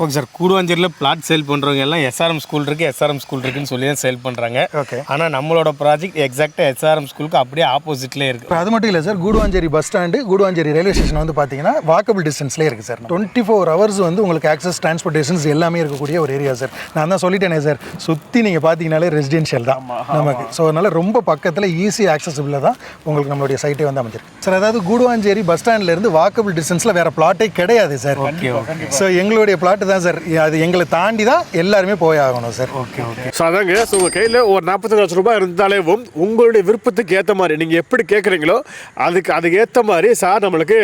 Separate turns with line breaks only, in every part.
Okay sir. கூடுவாஞ்சேரியில் flat sale பண்ணுறவங்க எல்லாம் எஸ்ஆர்எம் ஸ்கூல் இருக்குது எஸ்ஆர்எம் ஸ்கூல் இருக்குன்னு சொல்லி தான் சேல் பண்ணுறாங்க.
ஓகே.
ஆனால் நம்மளோட ப்ராஜெக்ட் எக்ஸாக்டாக எஸ்ஆர்எம் ஸ்கூலுக்கு அப்படியே ஆப்போசிட்லேயே இருக்குது.
அது மட்டும் இல்லை sir, Guduvancheri bus stand Guduvancheri railway station வந்து பார்த்தீங்கன்னா வாக்கபிள் டிஸ்டன்ஸ்லேயே இருக்குது சார். 24 hours வந்து உங்களுக்கு ஆக்சஸ் டிரான்ஸ்போர்ட்டேஷன்ஸ் எல்லாமே இருக்கக்கூடிய ஒரு ஏரியா சார். நான் தான் சொல்லிட்டேனே சார், சுற்றி நீங்கள் பார்த்தீங்கனாலே ரெசிடென்ஷியல் தான் நமக்கு. ஸோ அதனால் ரொம்ப பக்கத்தில் ஈஸி ஆக்சசிபிளாக தான் உங்களுக்கு நம்மளுடைய சைட்டே வந்து அமைஞ்சிருக்கு சார். அதாவது கூடுவாஞ்சேரி பஸ் ஸ்டாண்ட்லேருந்து வாக்கபிள் டிஸ்டன்ஸில் வேறு பிளாட்டே கிடையாது சார். ஸோ எங்களுடைய பிளாட்டு தான் சார். அது எங்களை தாண்டி தான் எல்லாருமே போய் ஆகணும் சார்.
Okay okay.
ஸோ அதாங்க, ஸோ உங்கள் கையில் ஒரு 45 லட்சம் ரூபாய் இருந்தாலேவும் உங்களுடைய விருப்பத்துக்கு ஏற்ற மாதிரி நீங்கள் எப்படி கேட்குறீங்களோ அதுக்கு ஏற்ற மாதிரி சார் நம்மளுக்கு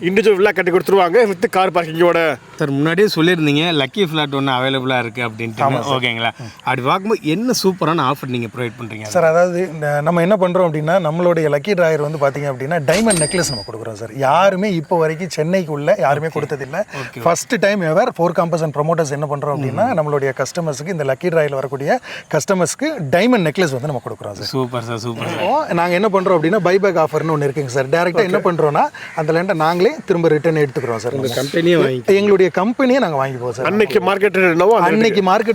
இண்டிவிஜுவல் வில்லா கட்டி கொடுத்துருவாங்க வித் கார் பார்க்கிங்கோட.
சார் முன்னாடியே சொல்லியிருந்தீங்க லக்கி ஃப்ளாட் ஒன்று அவைலபிளாக இருக்குது அப்படின்ட்டு. ஓகேங்களா? அப்படி பார்க்கும்போது என்ன சூப்பரான ஆஃபர் நீங்கள் ப்ரொவைட் பண்ணுறீங்க
சார்? அதாவது நம்ம என்ன பண்ணுறோம் அப்படின்னா, நம்மளுடைய லக்கி டிராயர் வந்து பார்த்தீங்க அப்படின்னா டைமண்ட் நெக்லஸ் நம்ம கொடுக்குறோம் சார். யாருமே இப்போ வரைக்கும் சென்னைக்குள்ள யாருமே கொடுத்ததில்லை. First time ever 4 campus and promoters என்ன பண்ணுறோம் அப்படின்னா, நம்மளுடைய கஸ்டமர்ஸுக்கு இந்த லக்கி டிராயில் வரக்கூடிய கஸ்டமர்ஸ்க்கு டைமண்ட் நெக்லஸ் வந்து நம்ம கொடுக்குறோம் சார்.
Super sir, super.
நாங்கள் என்ன பண்ணுறோம் அப்படின்னா, பைபேக் ஆஃபர்னு ஒன்று இருக்குங்க சார். டேரெக்டாக என்ன பண்ணுறோன்னா, அந்த லேண்டை நாங்களே திரும்ப ரிட்டர்ன் எடுத்துக்கிறோம் சார். எங்களுடைய கம்பெனியை நாங்கள் வாங்கிப்போம் சார்.
அன்னைக்கு மார்க்கெட்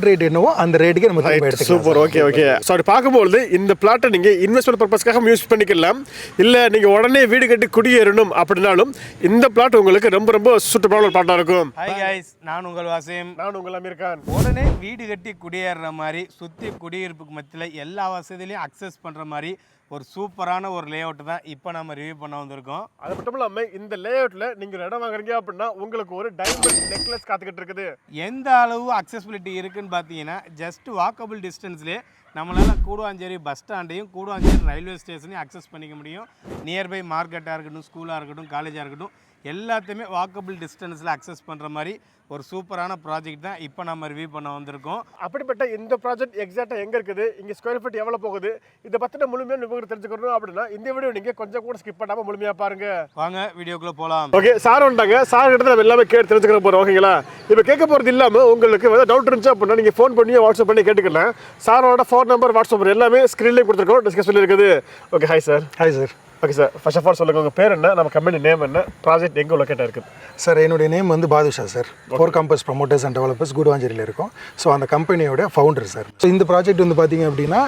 ரேட் என்னவோ
அந்த ரேட்டுக்கு நம்ம திரும்ப எடுத்துக்கிறோம்.
சூப்பர். Okay okay. ஸோ அப்படி பார்க்கும்போது இந்த பிளாட்டை நீங்கள் இன்வெஸ்ட்மெண்ட் பர்பஸ்க்காக யூஸ் பண்ணிக்கலாம். இல்லை நீங்கள் உடனே வீடு கட்டி குடியேறணும் அப்படின்னாலும் இந்த பிளாட் உங்களுக்கு ரொம்ப ரொம்ப சூட்டபிளான பிளாட்டாக இருக்கும்.
ஹாய் கைஸ், நான் உங்கள் வாசிம்.
நான் உங்கள் அமீர் கான்.
உடனே வீடு கட்டி குடியேறுற மாதிரி, சுற்றி குடியிருப்புக்கு மத்தியில் எல்லா வசதியிலையும் அக்சஸ் பண்ணுற மாதிரி ஒரு சூப்பரான ஒரு லே அவுட் தான் இப்போ நம்ம ரிவ்யூ பண்ண வந்திருக்கோம்.
அது மட்டும் இல்லாமல் இந்த லே அவுட்டில் நீங்கள் இடம் வாங்குறீங்க அப்படின்னா உங்களுக்கு ஒரு டைமண்ட் நெக்லஸ் காத்துக்கிட்டு இருக்குது.
எந்த அளவு அக்சசிபிலிட்டி இருக்குன்னு பார்த்தீங்கன்னா, ஜஸ்ட் வாக்கபிள் டிஸ்டன்ஸ்லேயே நம்மளால் கூடுவாஞ்சேரி பஸ் ஸ்டாண்டையும் கூடுவாஞ்சேரி ரயில்வே ஸ்டேஷனையும் அக்சஸ் பண்ணிக்க முடியும். நியர்பை மார்க்கெட்டாக இருக்கட்டும், ஸ்கூலாக இருக்கட்டும், காலேஜாக இருக்கட்டும், எல்லாத்தையுமே வாக்கபிள் டிஸ்டன்ஸில் அக்சஸ் பண்ணுற மாதிரி ஒரு சூப்பரான ப்ராஜெக்ட் தான் இப்போ நம்ம ரிவ்யூ பண்ண வந்திருக்கோம்.
அப்படிப்பட்ட இந்த ப்ராஜெக்ட் எக்ஸாக்டாக எங்கே இருக்குது, இங்கே ஸ்கொயர் ஃபீட் எவ்வளோ போகுது, இதை பற்றின முழுமையாக உங்களுக்கு தெரிஞ்சுக்கணும் அப்படின்னா இந்த வீடியோ நீங்கள் கொஞ்சம் கூட ஸ்கிப் பண்ணாமல் முழுமையாக பாருங்கள்.
வாங்க வீடியோக்குள்ளே போகலாம்.
ஓகே, சார் வந்துட்டாங்க. சார் கிட்ட நம்ம எல்லாமே கேட்டு தெரிஞ்சுக்க போகிறோம். ஓகேங்களா? இப்போ கேட்க போகிறது இல்லாமல் உங்களுக்கு ஏதாவது டவுட் இருந்துச்சு அப்படின்னா நீங்கள் ஃபோன் பண்ணி வாட்ஸ்அப் பண்ணி கேட்டுக்கலாம். சாரோட ஃபோன் நம்பர், வாட்ஸ்அப் நம்பர் எல்லாமே ஸ்க்ரீன்லேயே கொடுத்துருக்கோம், டிஸ்கஸ் பண்ணியிருக்குது. Okay, hi sir.
Hi sir.
Okay sir, first of all சொல்லுங்கள் உங்கள் பேர் என்ன, நம்ம கம்பெனி நேம் என்ன, ப்ராஜெக்ட் எங்கே லொக்கேட்டாக இருக்குது?
சார் என்னுடைய நேம் வந்து Badusha sir. 4 campus promoters and developers கூடுவாஞ்சேரியில் இருக்கும். ஸோ அந்த கம்பெனியோட ஃபவுண்டர் சார். ஸோ இந்த ப்ராஜெக்ட் வந்து பார்த்தீங்க அப்படின்னா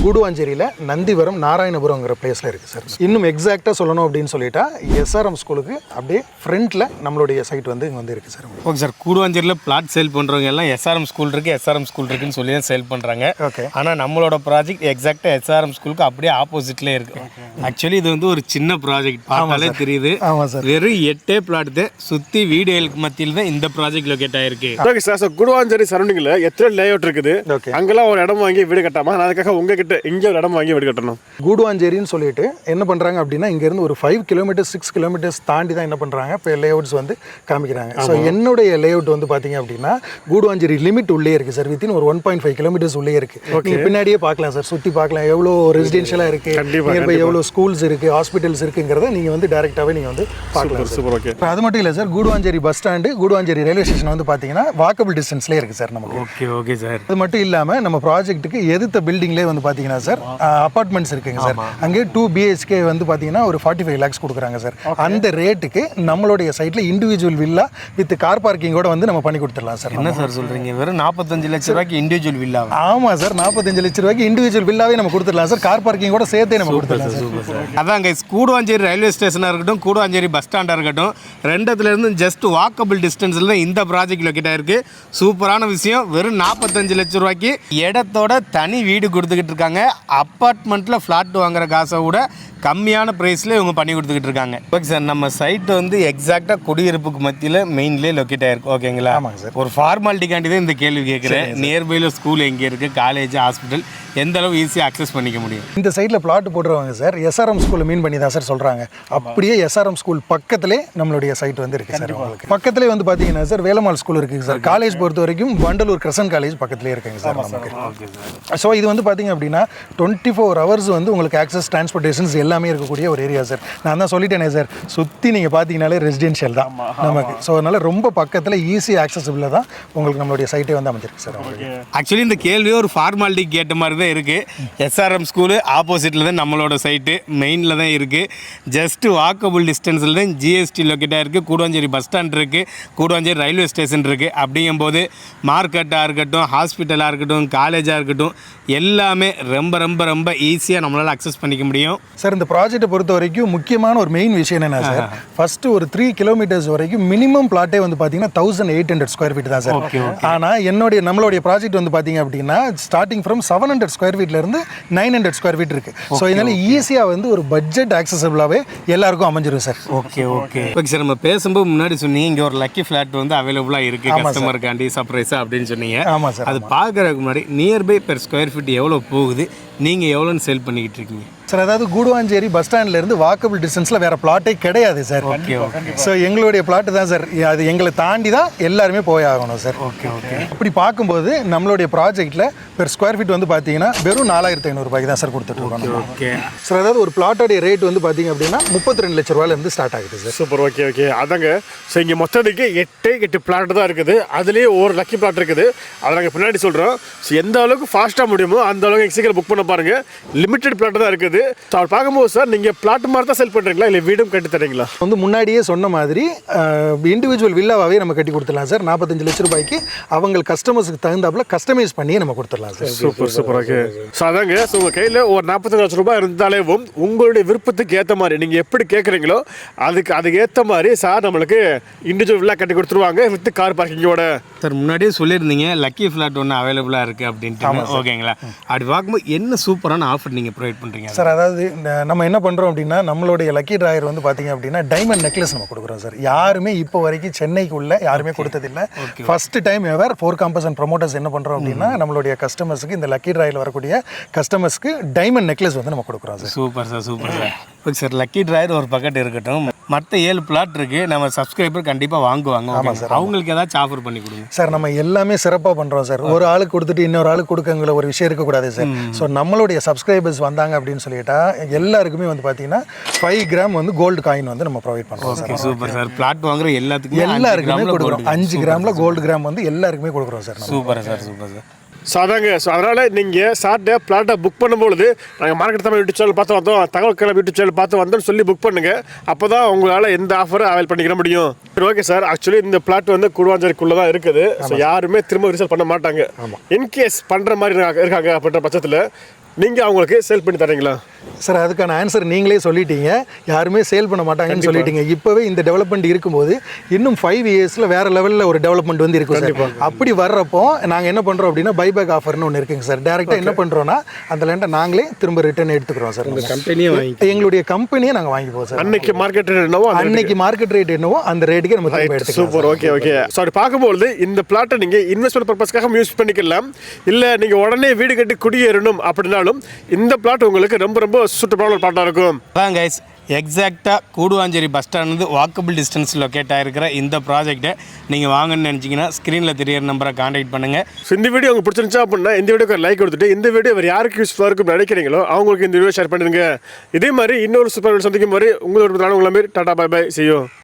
கூடுவாஞ்சேரியில் நந்திவரம் நாராயணபுரங்கிற பிளேஸில் இருக்குது சார். இன்னும் எக்ஸாக்டாக சொல்லணும் அப்படின்னு சொல்லிட்டா எஸ்ஆர்எம் ஸ்கூலுக்கு அப்படியே ஃப்ரண்ட்டில் நம்மளுடைய சைட் வந்து இங்கே வந்து இருக்குது சார்.
Okay sir. கூடுவாஞ்சேரியில் பிளாட் சேல் பண்ணுறவங்க எல்லாம் எஸ்ஆர்எம் ஸ்கூல் இருக்குது எஸ்ஆர்எம் ஸ்கூல் இருக்குன்னு சொல்லி தான் சேல் பண்ணுறாங்க.
ஓகே.
ஆனால் நம்மளோட ப்ராஜெக்ட் எக்ஸாக்டாக எஸ்ஆர்எம் ஸ்கூலுக்கு அப்படியே ஆப்போசிட்லேயே இருக்குது. ஆக்சுவலி இது வந்து ஒரு சின்ன ப்ராஜெக்ட் பார்த்தாலே தெரியுது.
ஆமாம் சார்.
வெறும் 8 பிளாட் தான் சுற்றி வீடுகளுக்கு மத்தியில் தான் இந்த ப்ராஜெக்ட் லொக்கேட் ஆயிருக்கு.
Okay sir. ஸோ கூடுவாஞ்சேரி சரௌண்டிங்கில் எத்தனை லே அவுட் இருக்குது?
ஓகே.
அங்கெல்லாம் ஒரு இடம் வாங்கி வீடு கட்டாமல் நான் அதுக்காக உங்ககிட்ட இங்கே ஒரு இடம் வாங்கி வீடு கட்டணும்.
கூடுவாஞ்சேரின்னு சொல்லிட்டு என்ன பண்ணுறாங்க அப்படின்னா, இங்கேருந்து ஒரு 5 kilometers 6 kilometers தாண்டி தான் என்ன பண்ணுறாங்க இப்போ லே அவுட்ஸ் வந்து காமிக்கிறாங்க. ஸோ என்னுடைய லே அவுட் வந்து பார்த்தீங்க அப்படின்னா கூடுவாஞ்சேரி லிமிட் உள்ளே இருக்குது சார். வித்தின் ஒரு 1.5 kilometers உள்ளே இருக்குது. நீங்கள் பின்னாடியே பார்க்கலாம் சார், சுற்றி பார்க்கலாம் எவ்வளோ ரெசிடென்ஷியலாக இருக்குது, நியர்பை எவ்வளோ ஸ்கூல்ஸ் இருக்குது, ஹாஸ்பிட்டல்ஸ் இருக்குங்கிறத நீங்கள் வந்து டேரெக்டாகவே நீங்கள் வந்து பார்க்கலாம்.
சூப்பர். ஓகே.
அது மட்டும் இல்லை sir, Guduvancheri bus stand Guduvancheri railway station வந்து பார்த்தீங்கன்னா வாக்கபிள் டிஸ்டன்ஸ்லேயே இருக்குது சார் நமக்கு.
Okay okay sir.
அது மட்டும் இல்லாமல் நம்ம ப்ராஜெக்ட்டுக்கு எதிர்த்த பில்டிங்லேயே வந்து பார்த்தீங்கன்னா சார் அப்பார்ட்மெண்ட்ஸ் இருக்குங்க சார். அங்கே 2 BHK வந்து பார்த்தீங்கன்னா ஒரு 45 lakhs கொடுக்குறாங்க சார். அந்த ரேட்டுக்கு நம்மளுடைய சைட்டில் இண்டிவிஜுவல் வில்லா வித் கார் பார்க்கிங்கோட வந்து நம்ம பண்ணி கொடுத்துடலாம் சார்.
என்ன சார் சொல்கிறீங்க? வெறும் 45 லட்ச ரூபாய்க்கு இண்டிவிஜுவல் வில்லா?
ஆமாம் சார், 45 லட்ச ரூபாய்க்கு இண்டிவிஜுவல் வில்லாவே நம்ம கொடுத்துடலாம் சார். கார் பார்க்கிங்கோட சேர்த்தே நம்ம கொடுத்துடலாம் சார்.
அதாங்க, கூடுவாஞ்சேரி ரயில்வே ஸ்டேஷனாக இருக்கட்டும், கூடுவாஞ்சேரி பஸ் ஸ்டாண்டாக இருக்கட்டும், ரெண்டுத்துலேருந்து ஜஸ்ட் வாக்கபிள் டிஸ்டன்ஸில் தான் இந்த ப்ராஜெக்ட் லொக்கேட் ஆயிருக்கு. சூப்பரான விஷயம். வெறும் 45 லட்ச ரூபாய்க்கு இடத்தோட தனி வீடு கொடுத்துக்கிட்டு இருக்காங்க. அப்பார்ட்மெண்ட்டில் ஃப்ளாட் வாங்குற காசை விட கம்மியான ப்ரைஸில் இவங்க பண்ணி கொடுத்துக்கிட்டு இருக்காங்க. Okay sir. நம்ம சைட் வந்து எக்ஸாக்டாக குடியிருப்புக்கு மத்தியில் மெயின்லேயே லொக்கேட் ஆயிருக்கு. ஓகேங்களா?
ஆமாங்க சார்.
ஒரு ஃபார்மாலிட்டிக்காண்டி தான் இந்த கேள்வி கேட்குறேன். நியர்பையில் ஸ்கூல் எங்கே இருக்குது, காலேஜ், ஹாஸ்பிட்டல் எந்த அளவு ஈஸியாக அக்சஸ் பண்ணிக்க முடியும்?
இந்த சைடில் பிளாட் போடுறவங்க சார் எஸ்ஆர்எம் ஸ்கூலை மீன் பண்ணி தான் சார் சொல்கிறாங்க. அப்படியே எஸ்ஆர்எம் ஸ்கூல் பக்கத்திலே நம்மளுடைய சைட் வந்து இருக்குது சார். உங்களுக்கு பக்கத்திலே வந்து பார்த்தீங்கன்னா சார் வேலம்மாள் ஸ்கூல் இருக்குது சார். காலேஜ் பொறுத்த வரைக்கும் வண்டலூர் கிரசன்ட் காலேஜ் பக்கத்திலே இருக்குங்க சார் நமக்கு. ஸோ இது வந்து பார்த்தீங்க அப்படின்னா 24 hours வந்து உங்களுக்கு ஆக்சஸ் டிரான்ஸ்போர்ட்டேஷன்ஸ் எல்லாமே இருக்கக்கூடிய ஒரு ஏரியா சார். நான் தான் சொல்லிட்டேனே சார், சுற்றி நீங்கள் பார்த்தீங்கனாலே ரெசிடென்ஷியல் தான் நமக்கு. ஸோ அதனால் ரொம்ப பக்கத்தில் ஈஸி ஆக்சசிபிளாக தான் உங்களுக்கு நம்மளுடைய சைட்டே வந்து அமைஞ்சிருக்கு சார்.
ஆக்சுவலி இந்த கேள்வியே ஒரு ஃபார்மாலிட்டி கேட்ட மாதிரி தான் இருக்குது. எஸ்ஆர்எம் ஸ்கூலு ஆப்போசிட்டில் தான் நம்மளோட சைட்டு. மெயின் மெயினில் தான் இருக்குது. ஜஸ்ட் வாக்கபிள் டிஸ்டன்ஸில் தான் ஜிஎஸ்டி லொக்கேட்டாக இருக்குது. கூடுவாஞ்சேரி பஸ் ஸ்டாண்ட் இருக்குது, கூடுவாஞ்சேரி ரயில்வே ஸ்டேஷன் இருக்குது. அப்படிங்கும்போது மார்க்கெட்டாக இருக்கட்டும், ஹாஸ்பிட்டலாக இருக்கட்டும், காலேஜாக இருக்கட்டும், எல்லாமே ரொம்ப ரொம்ப ரொம்ப ஈஸியாக நம்மளால் அக்சஸ் பண்ணிக்க முடியும்.
சார் இந்த ப்ராஜெக்ட்டை பொறுத்த வரைக்கும் முக்கியமான ஒரு மெயின் விஷயம் என்னென்னா சார், ஃபஸ்ட்டு ஒரு 3 கிலோமீட்டர்ஸ் வரைக்கும் மினிமம் பிளாட்டே வந்து பார்த்தீங்கன்னா 1800 ஸ்கொயர் ஃபீட் தான் சார். ஆனால் நம்மளுடைய ப்ராஜெக்ட் வந்து பார்த்தீங்க அப்படின்னா ஸ்டார்டிங் ஃப்ரம் 700 ஸ்கொயர் ஃபீட்லேருந்து 900 ஸ்கொயர் ஃபீட் இருக்குது. ஸோ இதனால் ஈஸியாக வந்து ஒரு பட்ஜெட் ஆக்சசபிளாகவே எல்லாருக்கும் அமைஞ்சிரும் சார்.
ஓகே சார், நம்ம பேசும்போது முன்னாடி சொன்னீங்க இங்கே ஒரு லக்கி ஃப்ளாட் வந்து அவைலபிளாக இருக்குது கஸ்டமருக்காண்டி சர்ப்ரைஸாக அப்படின்னு சொன்னீங்க.
ஆமாம் சார்.
அது பார்க்குறதுக்கு முன்னாடி நியர்பை பெர் ஸ்கொயர் ஃபீட் எவ்வளோ போகுது, நீங்கள் எவ்வளோன்னு சேல் பண்ணிக்கிட்டு இருக்கீங்க
சார்? அதாவது கூடுவாஞ்சேரி பஸ் ஸ்டாண்ட்லேருந்து வாக்கபிள் டிஸ்டன்ஸில் வேறு பிளாட்டே கிடையாது சார். ஸோ எங்களுடைய பிளாட்டு தான் சார். அது எங்களை தாண்டி தான் எல்லாருமே போய் ஆகணும் சார். இப்படி பார்க்கும்போது நம்மளுடைய ப்ராஜெக்ட்டில் பெர் ஸ்கொயர் ஃபீட் வந்து பார்த்தீங்கன்னா வெறும் 4500 ரூபாய்க்கு தான் சார் கொடுத்துட்ருக்கோம். சார் அதாவது ஒரு பிளாட்டோடைய ரேட் வந்து பார்த்தீங்க அப்படின்னா 32 லட்ச ரூபாயிலேருந்து ஸ்டார்ட் ஆகுது சார்.
சூப்பர். ஓகே அதாங்க. ஸோ இங்கே மொத்தத்துக்கு 8 பிளாட் தான் இருக்குது. அதுலேயே ஒரு லக்கி பிளாட் இருக்குது. அதை நாங்கள் பின்னாடி சொல்கிறோம். ஸோ எந்த அளவுக்கு ஃபாஸ்ட்டாக முடியுமோ அந்த அளவுக்கு சீக்கிரம் புக் பண்ண பாருங்கள். லிமிடெட் பிளாட் தான் இருக்குது. ஸோ அவர் பார்க்கும்போது சார் நீங்கள் பிளாட் மாதிரி தான் செல் பண்ணுறீங்களா, இல்லை வீடும் கட்டி தரீங்களா?
வந்து முன்னாடியே சொன்ன மாதிரி இண்டிவிஜுவல் வில்லாவே நம்ம கட்டி கொடுத்துடலாம் சார். 45 லட்ச ரூபாய்க்கு அவங்க கஸ்டமர்ஸுக்கு தகுந்தாப்புல கஸ்டமைஸ் பண்ணி நம்ம கொடுத்துடலாம் சார்.
சூப்பர். ஓகே. ஸோ அதாங்க. ஸோ உங்கள் கையில் ஒரு 45 லட்ச ரூபாய் இருந்தாலேவும் உங்களுடைய விருப்பத்துக்கு ஏற்ற மாதிரி நீங்கள் எப்படி கேட்குறீங்களோ அதுக்கு ஏற்ற மாதிரி சார் நம்மளுக்கு இண்டிவிஜுவல் வில்லா கட்டி கொடுத்துருவாங்க வித் கார் பார்க்கிங்கோட.
சார் முன்னாடியே சொல்லியிருந்தீங்க லக்கி ஃப்ளாட் ஒன்று அவைலபிளாக இருக்குது அப்படின்ட்டு. ஓகேங்களா? அப்படி பார்க்கும்போது என்ன சூப்பரான ஆஃபர் நீங்கள் ப்ரொவைட் பண்ணுறீங்க
சார்? அதாவது நம்ம என்ன பண்ணுறோம் அப்படின்னா நம்மளுடைய லக்கி டிராயர் வந்து பார்த்தீங்க அப்படின்னா டைமண்ட் நெக்லஸ் நம்ம கொடுக்குறோம் சார். யாருமே இப்போ வரைக்கும் சென்னைக்குள்ள யாருமே கொடுத்ததில்லை. First time ever 4 campus and promoters என்ன பண்ணுறோம் அப்படின்னா நம்மளுடைய கஸ்டமர்ஸுக்கு இந்த லக்கி டிராயில் வரக்கூடிய கஸ்டமர்ஸ்க்கு டைமண்ட் நெக்லஸ் வந்து நம்ம கொடுக்குறோம் sir.
Super sir. Okay sir, lucky drawer ஒரு பக்கெட் இருக்கட்டும், மற்ற 7 பிளாட் இருக்குது. நம்ம சப்ஸ்கிரைபர் கண்டிப்பாக வாங்குவாங்க. ஆமாம் சார். அவங்களுக்கு ஏதாச்சும் ஆஃபர் பண்ணி கொடுங்க
சார். நம்ம எல்லாமே சிறப்பாக பண்ணுறோம் சார். ஒரு ஆளுக்கு கொடுத்துட்டு இன்னொரு ஆளுக்கு கொடுக்கங்கிற ஒரு விஷயம் இருக்கக்கூடாது சார். ஸோ நம்மளுடைய சப்ஸ்கிரைபர்ஸ் வந்தாங்க அப்படின்னு சொல்லிட்டா எல்லாருக்குமே வந்து பார்த்தீங்கன்னா 5 கிராம் வந்து கோல்டு காயின் வந்து நம்ம ப்ரொவைட் பண்ணுறோம் சார்.
Super sir. பிளாட் வாங்குற எல்லாருக்குமே
கொடுக்குறோம். 5 கிராமில் கோல்டு கிராம் வந்து எல்லாருக்குமே கொடுக்குறோம் சார்.
Super sir.
ஸோ அதாங்க. ஸோ அதனால் நீங்கள் சார்ட்டை பிளாட்டை புக் பண்ணும்பொழுது நாங்கள் மார்க்கெட் தமிழ் யூடியூப் சேனல் பார்த்து வந்தோம், தகவல் கிளம்பி யூடியூப் சேனல் பார்த்து வந்தோம்னு சொல்லி புக் பண்ணுங்கள். அப்போ தான் உங்களால் எந்த ஆஃபரை அவைல் பண்ணிக்கிற முடியும். Okay sir. ஆக்சுவலி இந்த பிளாட் வந்து கூடுவாஞ்சேரிக்குள்ளே தான் இருக்குது. ஸோ யாருமே திரும்ப ரிசல்ட் பண்ண மாட்டாங்க. இன்கேஸ் பண்ணுற மாதிரி இருக்காங்க அப்படின்ற பட்சத்தில் நீங்கள் அவங்களுக்கு சேல் பண்ணி தரீங்களா
சார்? அதுக்கான ஆன்சர் நீங்களே சொல்லிட்டீங்க. யாருமே சேல் பண்ண மாட்டாங்கன்னு சொல்லிட்டீங்க. இப்போவே இந்த டெவலப்மெண்ட் இருக்கும்போது இன்னும் 5 இயர்ஸில் வேறு லெவலில் ஒரு டெவலப்மெண்ட் வந்து இருக்கும் சார். அப்படி வர்றப்போ நாங்கள் என்ன பண்ணுறோம் அப்படின்னா பைபேக் ஆஃபர்னு ஒன்று இருக்குங்க சார். டேரெக்டாக என்ன பண்ணுறோன்னா அந்த லேண்டை நாங்களே திரும்ப ரிட்டர்ன் எடுத்துக்கிறோம் சார். எங்களுடைய கம்பெனியை நாங்கள் வாங்கிப்போம் சார்.
அன்னைக்கு மார்க்கெட் ரேட்
என்னவோ அந்த ரேட்டுக்கு நம்ம திரும்ப எடுத்துக்கிறோம்.
சூப்பர். ஓகே. ஸோ அப்படி பார்க்கும்போது இந்த பிளாட்டை நீங்கள் இன்வெஸ்ட்மெண்ட் பர்பஸ்க்காக யூஸ் பண்ணிக்கலாம். இல்லை நீங்கள் உடனே வீடு கட்டி குடியேறணும் அப்படின்னா இந்த பிளாட் உங்களுக்கு ரொம்ப ரொம்ப சூட்டபிளான பிளாட்டாக இருக்கும்.
அதான் கைஸ், எக்ஸாக்டாக Guduvancheri bus stand walkable distance locate ஆகிருக்கிற இந்த ப்ராஜெக்ட்டை நீங்கள் வாங்கணும்னு நினச்சிங்கன்னா ஸ்க்ரீனில் தெரியிற நம்பரை காண்டாக்ட் பண்ணுங்கள்.
ஸோ இந்த வீடியோ உங்களுக்கு பிடிச்சிருந்துச்சா அப்படின்னா இந்த வீடியோக்கு லைக் கொடுத்துட்டு இந்த வீடியோ வேறு யாருக்கு யூஸ்ஃபுல்லாக இருக்குன்னு நினைக்கிறீங்களோ அவங்களுக்கு இந்த வீடியோ ஷேர் பண்ணிடுங்க. இதே மாதிரி இன்னொரு சூப்பர் வீடியோ சந்திக்கும் மாதிரி உங்களோட உங்களை tata bye bye. See you.